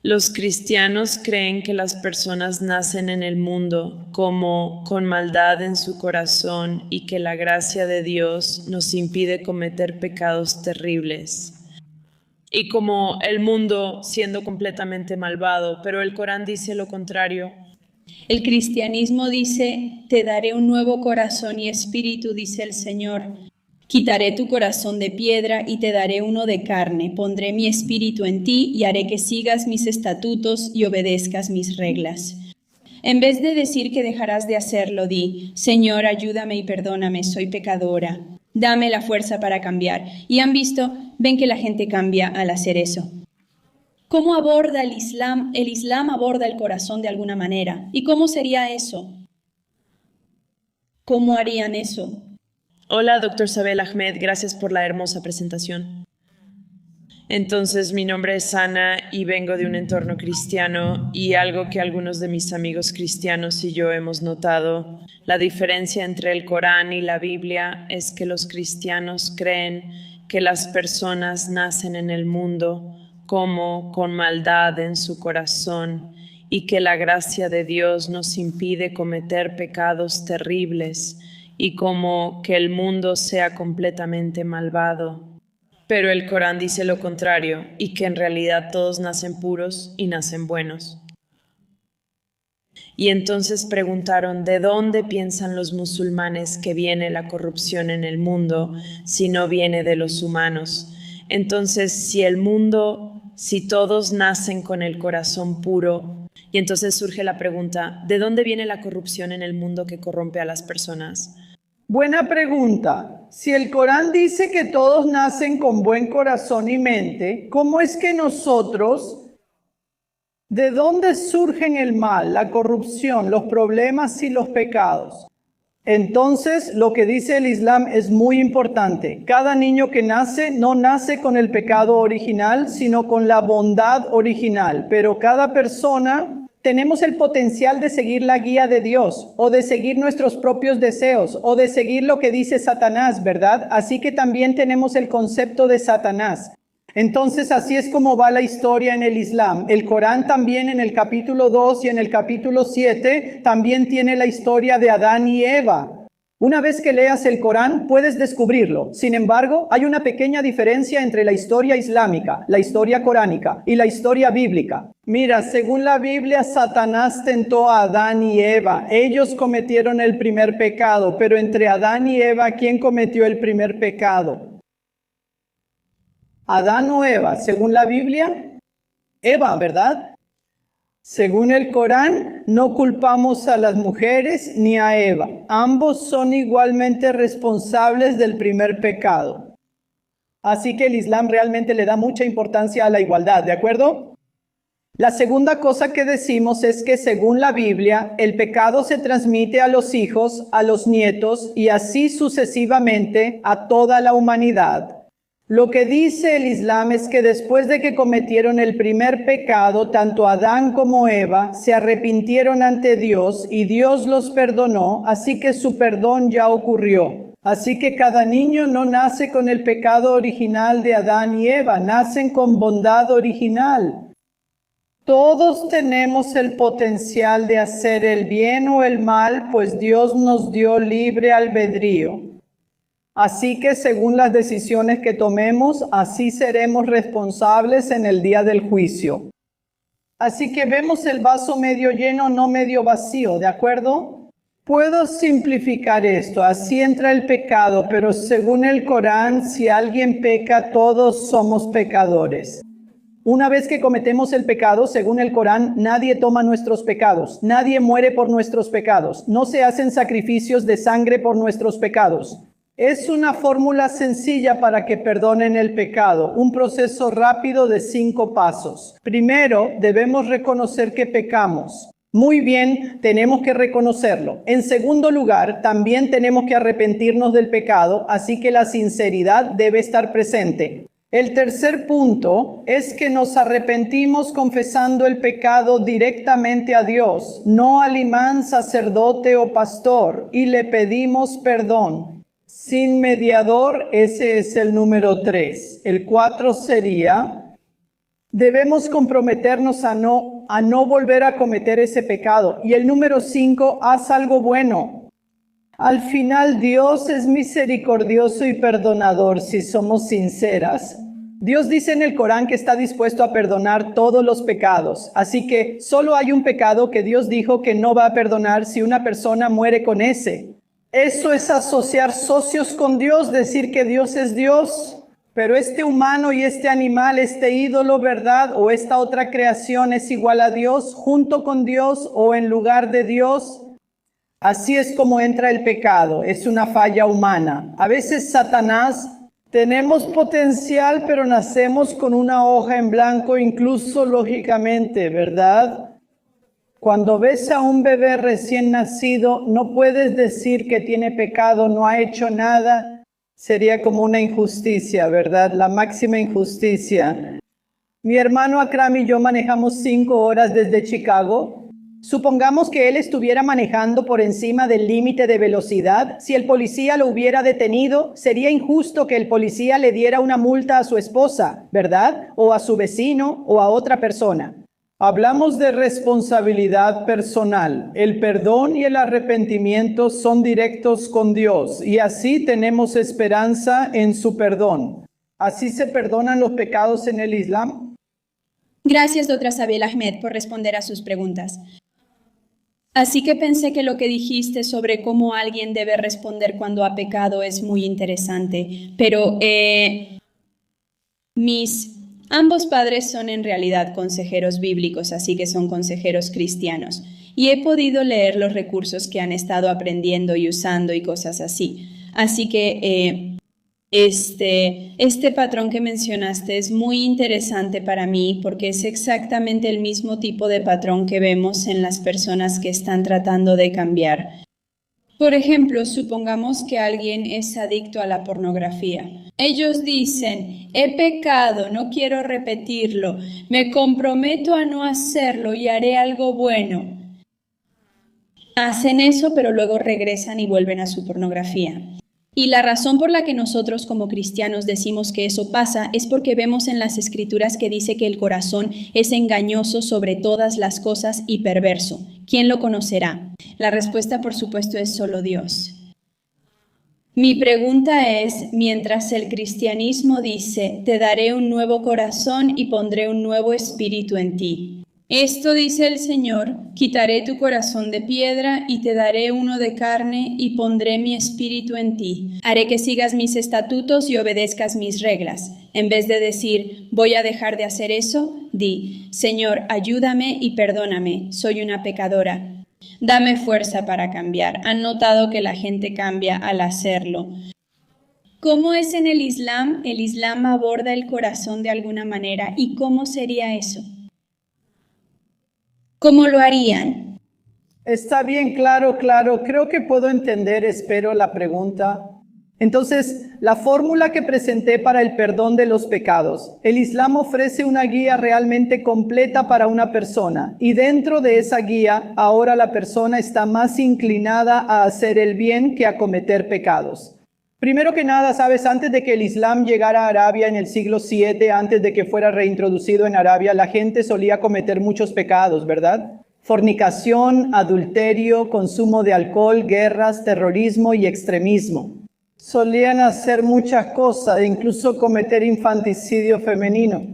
Los cristianos creen que las personas nacen en el mundo como con maldad en su corazón y que la gracia de Dios nos impide cometer pecados terribles. Y como el mundo siendo completamente malvado, pero el Corán dice lo contrario. El cristianismo dice, te daré un nuevo corazón y espíritu, dice el Señor. Quitaré tu corazón de piedra y te daré uno de carne. Pondré mi espíritu en ti y haré que sigas mis estatutos y obedezcas mis reglas. En vez de decir que dejarás de hacerlo, di, Señor, ayúdame y perdóname, soy pecadora. Dame la fuerza para cambiar. Y han visto, ven que la gente cambia al hacer eso. ¿Cómo aborda el Islam? El Islam aborda el corazón de alguna manera. ¿Y cómo sería eso? ¿Cómo harían eso? Hola, Dr. Sabel Ahmed, gracias por la hermosa presentación. Entonces, mi nombre es Ana y vengo de un entorno cristiano y algo que algunos de mis amigos cristianos y yo hemos notado, la diferencia entre el Corán y la Biblia es que los cristianos creen que las personas nacen en el mundo como con maldad en su corazón y que la gracia de Dios nos impide cometer pecados terribles y como que el mundo sea completamente malvado. Pero el Corán dice lo contrario y que en realidad todos nacen puros y nacen buenos. Y entonces preguntaron, ¿de dónde piensan los musulmanes que viene la corrupción en el mundo si no viene de los humanos? Entonces, si todos nacen con el corazón puro, y entonces surge la pregunta, ¿de dónde viene la corrupción en el mundo que corrompe a las personas? Buena pregunta. Si el Corán dice que todos nacen con buen corazón y mente, ¿cómo es que nosotros, de dónde surgen el mal, la corrupción, los problemas y los pecados? Entonces, lo que dice el Islam es muy importante. Cada niño que nace no nace con el pecado original, sino con la bondad original. Pero cada persona tenemos el potencial de seguir la guía de Dios, o de seguir nuestros propios deseos, o de seguir lo que dice Satanás, ¿verdad? Así que también tenemos el concepto de Satanás. Entonces, así es como va la historia en el Islam. El Corán también en el capítulo 2 y en el capítulo 7 también tiene la historia de Adán y Eva. Una vez que leas el Corán, puedes descubrirlo. Sin embargo, hay una pequeña diferencia entre la historia islámica, la historia coránica y la historia bíblica. Mira, según la Biblia, Satanás tentó a Adán y Eva. Ellos cometieron el primer pecado, pero entre Adán y Eva, ¿quién cometió el primer pecado? ¿Adán o Eva? Según la Biblia, Eva, ¿verdad? Según el Corán, no culpamos a las mujeres ni a Eva. Ambos son igualmente responsables del primer pecado. Así que el Islam realmente le da mucha importancia a la igualdad, ¿de acuerdo? La segunda cosa que decimos es que según la Biblia, el pecado se transmite a los hijos, a los nietos y así sucesivamente a toda la humanidad. Lo que dice el Islam es que después de que cometieron el primer pecado, tanto Adán como Eva se arrepintieron ante Dios y Dios los perdonó, así que su perdón ya ocurrió. Así que cada niño no nace con el pecado original de Adán y Eva, nacen con bondad original. Todos tenemos el potencial de hacer el bien o el mal, pues Dios nos dio libre albedrío. Así que según las decisiones que tomemos, así seremos responsables en el día del juicio. Así que vemos el vaso medio lleno, no medio vacío, ¿de acuerdo? Puedo simplificar esto, así entra el pecado, pero según el Corán, si alguien peca, todos somos pecadores. Una vez que cometemos el pecado, según el Corán, nadie toma nuestros pecados, nadie muere por nuestros pecados, no se hacen sacrificios de sangre por nuestros pecados. Es una fórmula sencilla para que perdonen el pecado, un proceso rápido de 5 pasos. Primero, debemos reconocer que pecamos. Muy bien, tenemos que reconocerlo. En segundo lugar, también tenemos que arrepentirnos del pecado, así que la sinceridad debe estar presente. El tercer punto es que nos arrepentimos confesando el pecado directamente a Dios, no al imán, sacerdote o pastor, y le pedimos perdón. Sin mediador, ese es el número 3. El 4 sería, Debemos comprometernos a no volver a cometer ese pecado. Y el número 5, haz algo bueno. Al final, Dios es misericordioso y perdonador si somos sinceras. Dios dice en el Corán que está dispuesto a perdonar todos los pecados. Así que solo hay un pecado que Dios dijo que no va a perdonar si una persona muere con ese. Eso es asociar socios con Dios, decir que Dios es Dios. Pero este humano y este animal, este ídolo, ¿verdad? O esta otra creación es igual a Dios, junto con Dios o en lugar de Dios. Así es como entra el pecado, es una falla humana. A veces Satanás, tenemos potencial, pero nacemos con una hoja en blanco, incluso lógicamente, ¿verdad? Cuando ves a un bebé recién nacido, no puedes decir que tiene pecado, no ha hecho nada. Sería como una injusticia, ¿verdad? La máxima injusticia. Mi hermano Akram y yo manejamos 5 horas desde Chicago. Supongamos que él estuviera manejando por encima del límite de velocidad. Si el policía lo hubiera detenido, sería injusto que el policía le diera una multa a su esposa, ¿verdad? O a su vecino o a otra persona. Hablamos de responsabilidad personal. El perdón y el arrepentimiento son directos con Dios y así tenemos esperanza en su perdón. ¿Así se perdonan los pecados en el Islam? Gracias, doctora Sabel Ahmed, por responder a sus preguntas. Así que pensé que lo que dijiste sobre cómo alguien debe responder cuando ha pecado es muy interesante, pero ambos padres son en realidad consejeros bíblicos, así que son consejeros cristianos, y he podido leer los recursos que han estado aprendiendo y usando y cosas así. Así que este patrón que mencionaste es muy interesante para mí porque es exactamente el mismo tipo de patrón que vemos en las personas que están tratando de cambiar. Por ejemplo, supongamos que alguien es adicto a la pornografía. Ellos dicen, he pecado, no quiero repetirlo, me comprometo a no hacerlo y haré algo bueno. Hacen eso, pero luego regresan y vuelven a su pornografía. Y la razón por la que nosotros como cristianos decimos que eso pasa es porque vemos en las escrituras que dice que el corazón es engañoso sobre todas las cosas y perverso. ¿Quién lo conocerá? La respuesta, por supuesto, es solo Dios. Mi pregunta es, mientras el cristianismo dice, te daré un nuevo corazón y pondré un nuevo espíritu en ti. Esto dice el Señor, quitaré tu corazón de piedra y te daré uno de carne y pondré mi espíritu en ti. Haré que sigas mis estatutos y obedezcas mis reglas. En vez de decir, voy a dejar de hacer eso, di, Señor, ayúdame y perdóname, soy una pecadora. Dame fuerza para cambiar. Han notado que la gente cambia al hacerlo. ¿Cómo es en el Islam? El Islam aborda el corazón de alguna manera. ¿Y cómo sería eso? ¿Cómo lo harían? Está bien, claro. Creo que puedo entender, espero, la pregunta. Entonces, la fórmula que presenté para el perdón de los pecados. El Islam ofrece una guía realmente completa para una persona. Y dentro de esa guía, ahora la persona está más inclinada a hacer el bien que a cometer pecados. Primero que nada, sabes, antes de que el Islam llegara a Arabia en el siglo VII, antes de que fuera reintroducido en Arabia, la gente solía cometer muchos pecados, ¿verdad? Fornicación, adulterio, consumo de alcohol, guerras, terrorismo y extremismo. Solían hacer muchas cosas, incluso cometer infanticidio femenino.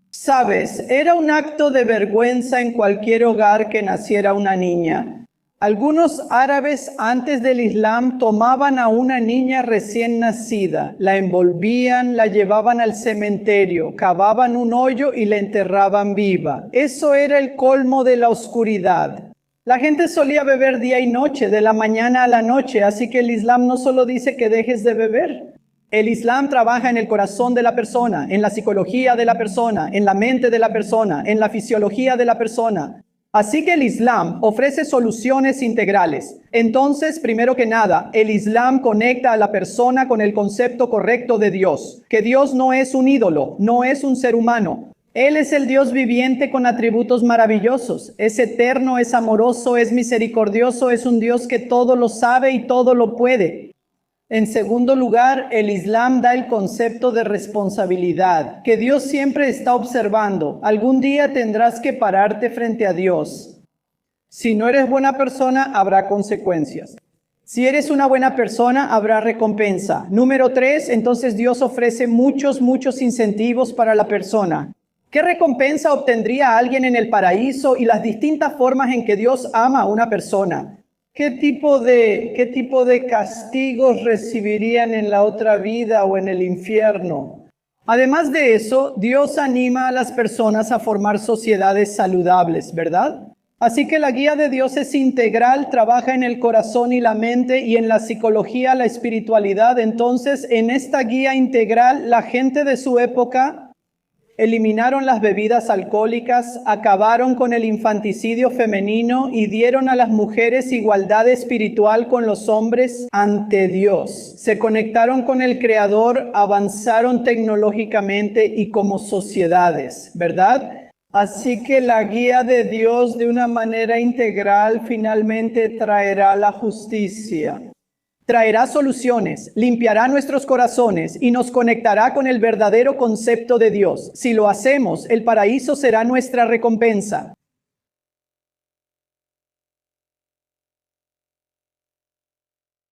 Sabes, era un acto de vergüenza en cualquier hogar que naciera una niña. Algunos árabes antes del Islam tomaban a una niña recién nacida, la envolvían, la llevaban al cementerio, cavaban un hoyo y la enterraban viva. Eso era el colmo de la oscuridad. La gente solía beber día y noche, de la mañana a la noche, así que el Islam no solo dice que dejes de beber. El Islam trabaja en el corazón de la persona, en la psicología de la persona, en la mente de la persona, en la fisiología de la persona. Así que el Islam ofrece soluciones integrales. Entonces, primero que nada, el Islam conecta a la persona con el concepto correcto de Dios, que Dios no es un ídolo, no es un ser humano. Él es el Dios viviente con atributos maravillosos. Es eterno, es amoroso, es misericordioso, es un Dios que todo lo sabe y todo lo puede. En segundo lugar, el Islam da el concepto de responsabilidad, que Dios siempre está observando. Algún día tendrás que pararte frente a Dios. Si no eres buena persona, habrá consecuencias. Si eres una buena persona, habrá recompensa. Número 3, entonces Dios ofrece muchos incentivos para la persona. ¿Qué recompensa obtendría alguien en el paraíso y las distintas formas en que Dios ama a una persona? ¿Qué tipo de castigos recibirían en la otra vida o en el infierno? Además de eso, Dios anima a las personas a formar sociedades saludables, ¿verdad? Así que la guía de Dios es integral, trabaja en el corazón y la mente y en la psicología, la espiritualidad. Entonces, en esta guía integral, la gente de su época eliminaron las bebidas alcohólicas, acabaron con el infanticidio femenino y dieron a las mujeres igualdad espiritual con los hombres ante Dios. Se conectaron con el Creador, avanzaron tecnológicamente y como sociedades, ¿verdad? Así que la guía de Dios de una manera integral finalmente traerá la justicia. Traerá soluciones, limpiará nuestros corazones y nos conectará con el verdadero concepto de Dios. Si lo hacemos, el paraíso será nuestra recompensa.